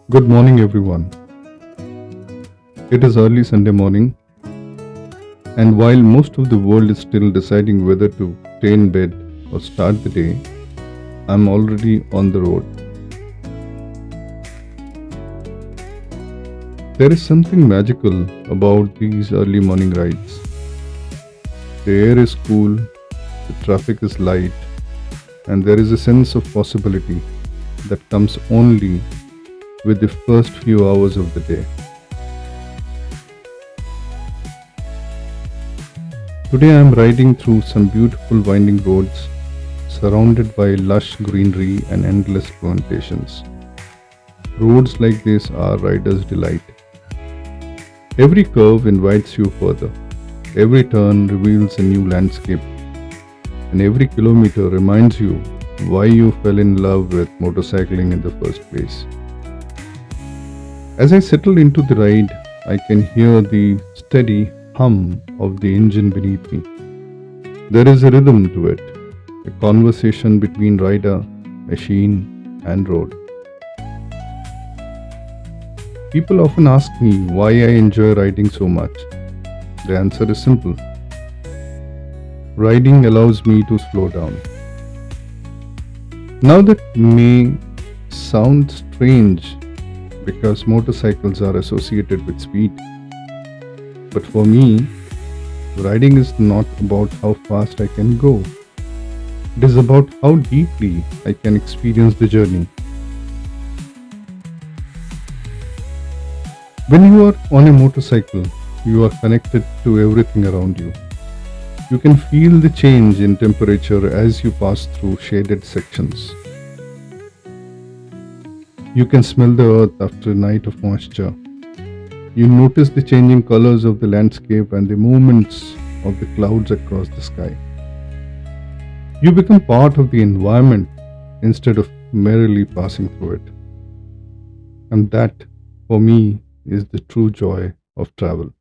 Good morning, everyone. It is early Sunday morning, and while most of the world is still deciding whether to stay in bed or start the day, I'm already on the road. There is something magical about these early morning rides. The air is cool, the traffic is light, and there is a sense of possibility that comes only with the first few hours of the day. Today I am riding through some beautiful winding roads surrounded by lush greenery and endless plantations. Roads like this are riders' delight. Every curve invites you further, every turn reveals a new landscape, and every kilometer reminds you why you fell in love with motorcycling in the first place. As I settle into the ride, I can hear the steady hum of the engine beneath me. There is a rhythm to it, a conversation between rider, machine, and road. People often ask me why I enjoy riding so much. The answer is simple. Riding allows me to slow down. Now that may sound strange because motorcycles are associated with speed, but for me, riding is not about how fast I can go. It is about how deeply I can experience the journey. When you are on a motorcycle, you are connected to everything around you. You can feel the change in temperature as you pass through shaded sections. You can smell the earth after a night of moisture. You notice the changing colors of the landscape and the movements of the clouds across the sky. You become part of the environment instead of merely passing through it. And that, for me, is the true joy of travel.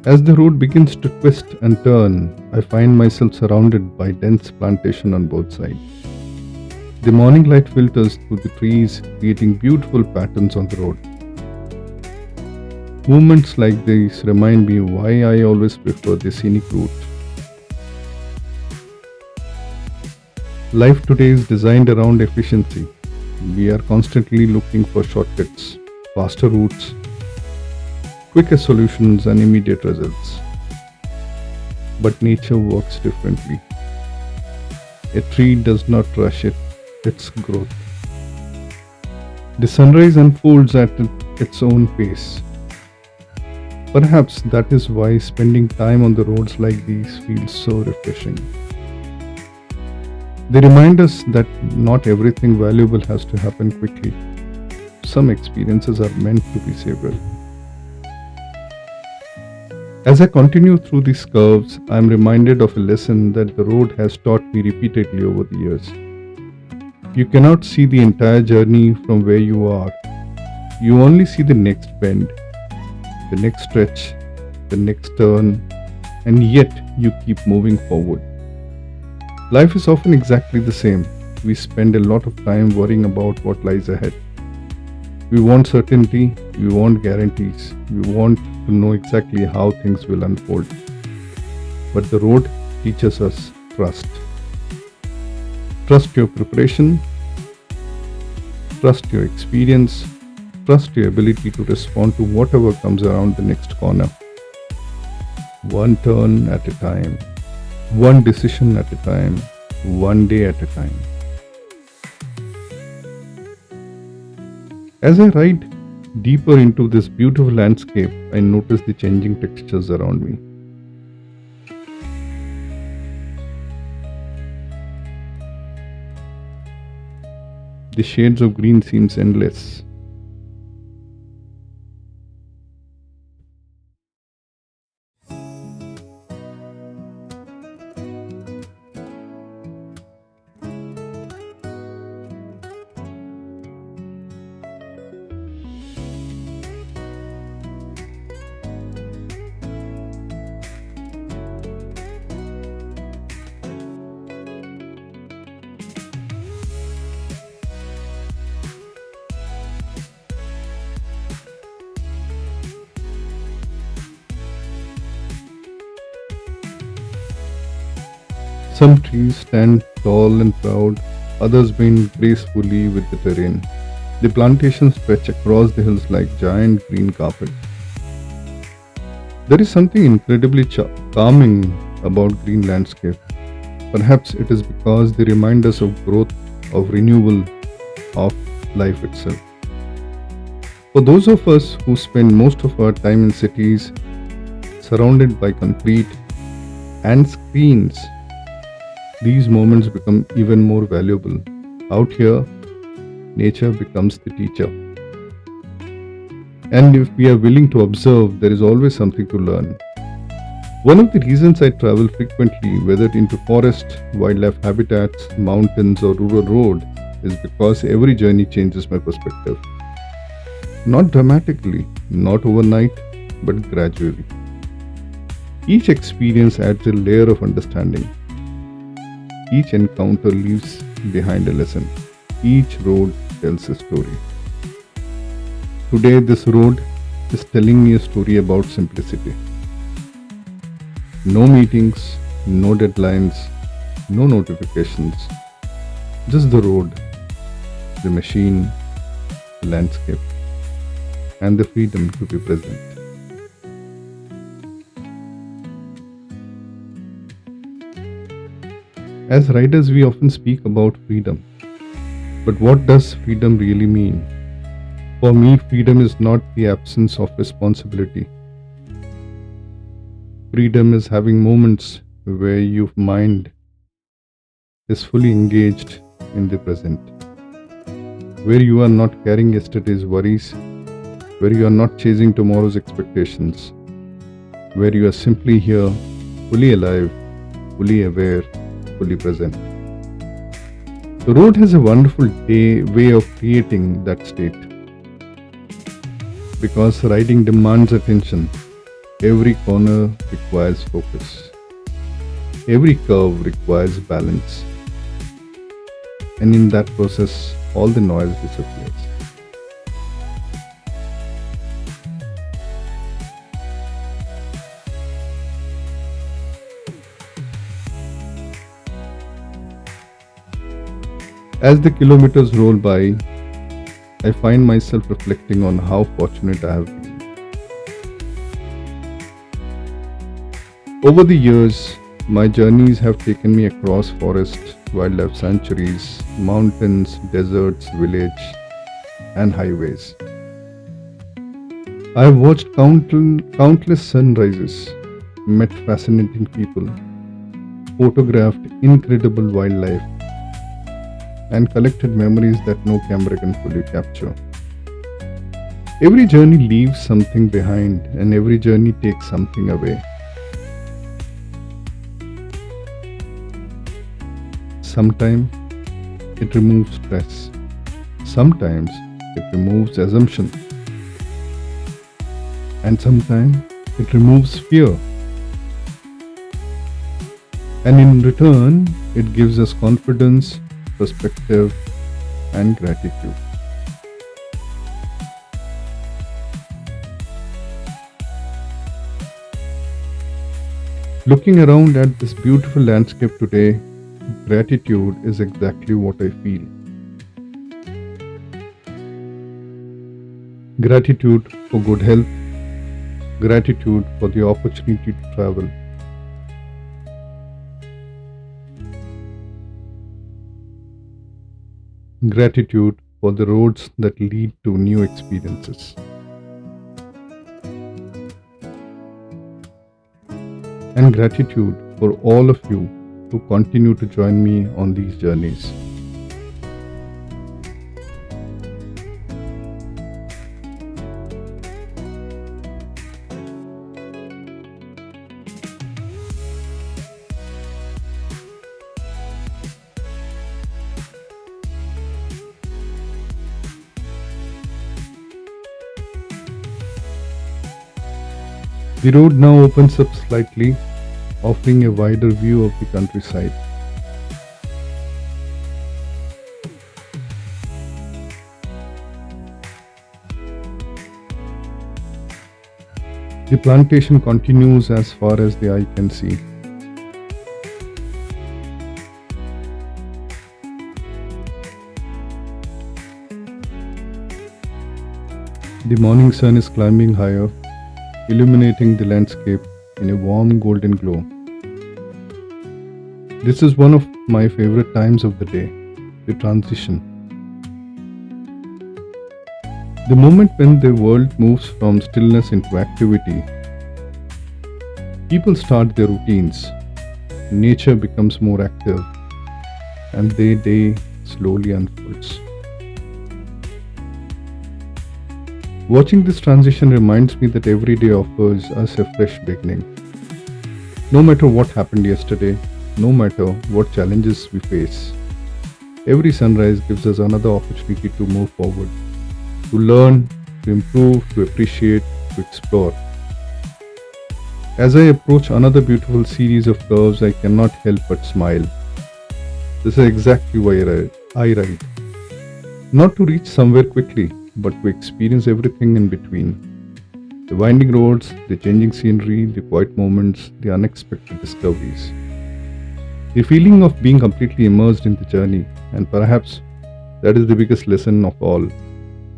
As the road begins to twist and turn, I find myself surrounded by dense plantation on both sides. The morning light filters through the trees, creating beautiful patterns on the road. Movements like these remind me why I always prefer the scenic route. Life today is designed around efficiency. We are constantly looking for shortcuts, faster routes, quicker solutions, and immediate results. But nature works differently. A tree does not rush its growth. The sunrise unfolds at its own pace. Perhaps that is why spending time on the roads like these feels so refreshing. They remind us that not everything valuable has to happen quickly. Some experiences are meant to be savored. As I continue through these curves, I am reminded of a lesson that the road has taught me repeatedly over the years. You cannot see the entire journey from where you are. You only see the next bend, the next stretch, the next turn, and yet you keep moving forward. Life is often exactly the same. We spend a lot of time worrying about what lies ahead. We want certainty, we want guarantees, we want to know exactly how things will unfold. But the road teaches us trust. Trust your preparation, trust your experience, trust your ability to respond to whatever comes around the next corner. One turn at a time, one decision at a time, one day at a time. As I ride deeper into this beautiful landscape, I notice the changing textures around me. The shades of green seems endless. Some trees stand tall and proud, others bend gracefully with the terrain. The plantations stretch across the hills like giant green carpets. There is something incredibly calming about green landscape. Perhaps it is because they remind us of growth, of renewal, of life itself. For those of us who spend most of our time in cities, surrounded by concrete and screens, these moments become even more valuable. Out here, nature becomes the teacher. And if we are willing to observe, there is always something to learn. One of the reasons I travel frequently, whether into forest, wildlife habitats, mountains, or rural road, is because every journey changes my perspective. Not dramatically, not overnight, but gradually. Each experience adds a layer of understanding. Each encounter leaves behind a lesson. Each road tells a story. Today, this road is telling me a story about simplicity. No meetings, no deadlines, no notifications. Just the road, the machine, the landscape, and the freedom to be present. As riders, we often speak about freedom. But what does freedom really mean? For me, freedom is not the absence of responsibility. Freedom is having moments where your mind is fully engaged in the present, where you are not carrying yesterday's worries, where you are not chasing tomorrow's expectations, where you are simply here, fully alive, fully aware, fully present. The road has a wonderful way of creating that state. Because riding demands attention, every corner requires focus, every curve requires balance, and in that process, all the noise disappears. As the kilometers roll by, I find myself reflecting on how fortunate I have been. Over the years, my journeys have taken me across forests, wildlife sanctuaries, mountains, deserts, villages, and highways. I have watched countless sunrises, met fascinating people, photographed incredible wildlife, and collected memories that no camera can fully capture. Every journey leaves something behind, and every journey takes something away. Sometimes it removes stress, sometimes it removes assumption, and sometimes it removes fear. And in return, it gives us confidence, perspective, and gratitude. Looking around at this beautiful landscape today, gratitude is exactly what I feel. Gratitude for good health, gratitude for the opportunity to travel, gratitude for the roads that lead to new experiences, and gratitude for all of you who continue to join me on these journeys. The road now opens up slightly, offering a wider view of the countryside. The plantation continues as far as the eye can see. The morning sun is climbing higher, illuminating the landscape in a warm golden glow. This is one of my favorite times of the day, the transition. The moment when the world moves from stillness into activity, people start their routines, nature becomes more active, and their day slowly unfolds. Watching this transition reminds me that every day offers us a fresh beginning. No matter what happened yesterday, no matter what challenges we face, every sunrise gives us another opportunity to move forward, to learn, to improve, to appreciate, to explore. As I approach another beautiful series of curves, I cannot help but smile. This is exactly why I ride. Not to reach somewhere quickly, but to experience everything in between. The winding roads, the changing scenery, the quiet moments, the unexpected discoveries. The feeling of being completely immersed in the journey, and perhaps that is the biggest lesson of all.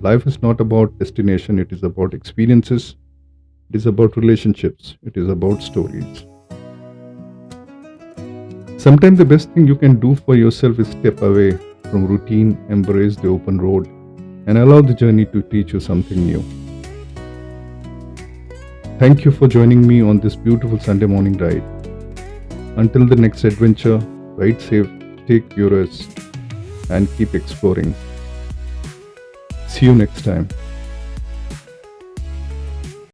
Life is not about destination, it is about experiences, it is about relationships, it is about stories. Sometimes the best thing you can do for yourself is step away from routine, embrace the open road, and allow the journey to teach you something new. Thank you for joining me on this beautiful Sunday morning ride. Until the next adventure, ride safe, stay curious, and keep exploring. See you next time.